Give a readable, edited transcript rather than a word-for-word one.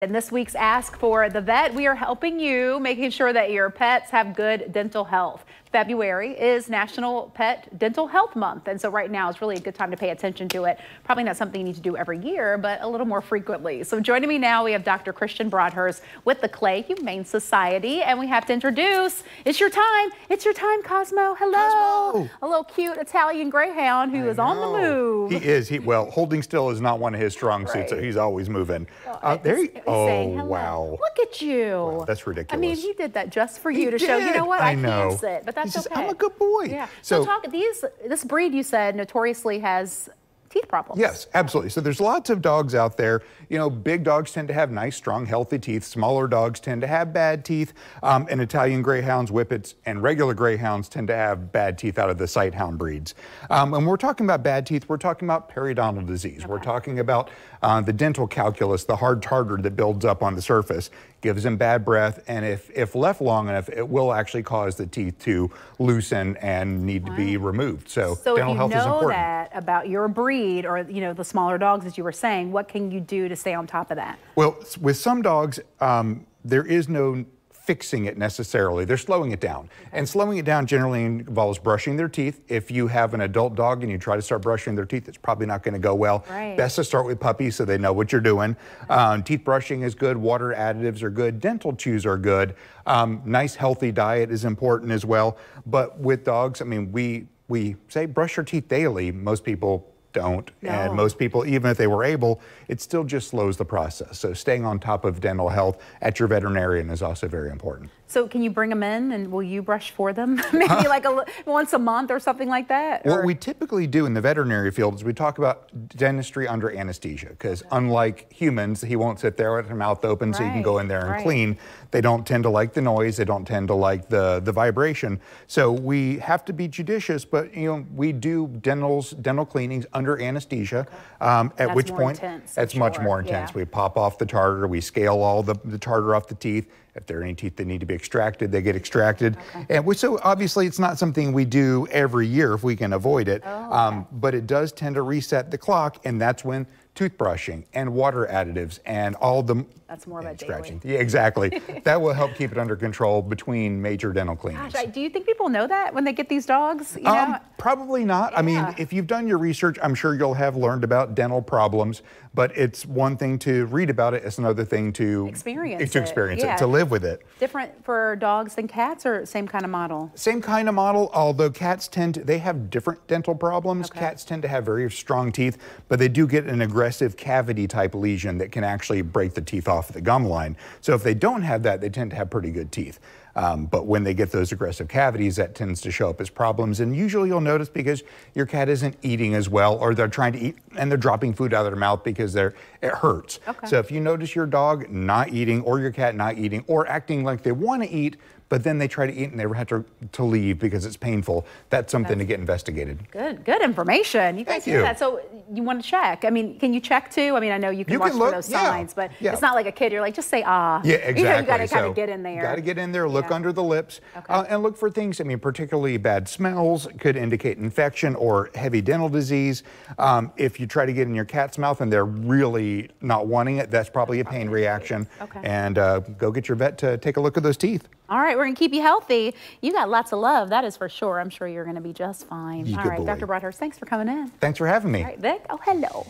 In this week's Ask for the Vet, we are helping you, making sure that your pets have good dental health. February is National Pet Dental Health Month, and so right now is really a good time to pay attention to it. Probably not something you need to do every year, but a little more frequently. So joining me now, we have Dr. Christian Broadhurst with the Clay Humane Society, and we have to introduce, it's your time, Cosmo. Hello. Cosmo. A little cute Italian Greyhound who is on the move. He is. Well, holding still is not one of his strong suits. So he's always moving. There he Oh, wow. Look at you. Wow, that's ridiculous. I mean, he did that just for you to show, you know what, I can sit, but that's okay. I'm a good boy. Yeah. So this breed, you said, notoriously has teeth problems. Yes, absolutely. So there's lots of dogs out there. You know, big dogs tend to have nice, strong, healthy teeth. Smaller dogs tend to have bad teeth. And Italian Greyhounds, Whippets, and regular Greyhounds tend to have bad teeth out of the Sighthound breeds. And we're talking about bad teeth, we're talking about periodontal disease. Okay. We're talking about the dental calculus, the hard tartar that builds up on the surface, gives them bad breath, and if left long enough, it will actually cause the teeth to loosen and need to be removed. So dental health is important. So if you know that about your breed, or the smaller dogs, as you were saying, what can you do to stay on top of that? Well, with some dogs, there is no fixing it necessarily. They're slowing it down. Okay. And slowing it down generally involves brushing their teeth. If you have an adult dog and you try to start brushing their teeth, it's probably not going to go well. Right. Best to start with puppies so they know what you're doing. Teeth brushing is good. Water additives are good. Dental chews are good. Nice healthy diet is important as well. But with dogs, I mean, we say brush your teeth daily. Most people don't. No. And most people, even if they were able, it still just slows the process. So staying on top of dental health at your veterinarian is also very important. So can you bring them in and will you brush for them? Maybe like once a month or something like that? What we typically do in the veterinary field is we talk about dentistry under anesthesia, because unlike humans, he won't sit there with their mouth open so you can go in there and clean. They don't tend to like the noise. They don't tend to like the vibration. So we have to be judicious, but we do dental cleanings under anesthesia, at which point it's much more intense. We pop off the tartar, we scale all the tartar off the teeth. If there are any teeth that need to be extracted, they get extracted. And so obviously it's not something we do every year if we can avoid it, but it does tend to reset the clock, and that's when toothbrushing and water additives and all the that's more of a daily. Yeah, exactly. That will help keep it under control between major dental cleanings. Gosh, do you think people know that when they get these dogs? Probably not. I mean, if you've done your research, I'm sure you'll have learned about dental problems, but it's one thing to read about it, it's another thing to experience it, to live with it. Different for dogs than cats, or same kind of model? Same kind of model, although cats they have different dental problems. Cats tend to have very strong teeth, but they do get an aggressive cavity type lesion that can actually break the teeth off the gum line. So if they don't have that, they tend to have pretty good teeth. But when they get those aggressive cavities, that tends to show up as problems. And usually you'll notice because your cat isn't eating as well, or they're trying to eat and they're dropping food out of their mouth because it hurts. So if you notice your dog not eating, or your cat not eating, or acting like they want to eat, but then they try to eat and they have to leave because it's painful, that's something to get investigated. Good information. You guys do that. So you want to check. I mean, can you check too? I mean, I know you can watch for those signs, but it's not like a kid. You're like, just say ah. Yeah, exactly. You got to kind of get in there. Got to get in there, look under the lips, and look for things. I mean, particularly bad smells could indicate infection or heavy dental disease. If you try to get in your cat's mouth and they're really not wanting it, that's probably a pain reaction. And go get your vet to take a look at those teeth. All right, we're going to keep you healthy. You got lots of love, that is for sure. I'm sure you're going to be just fine. All right, Dr. Broadhurst, thanks for coming in. Thanks for having me. All right, Vic. Oh, hello.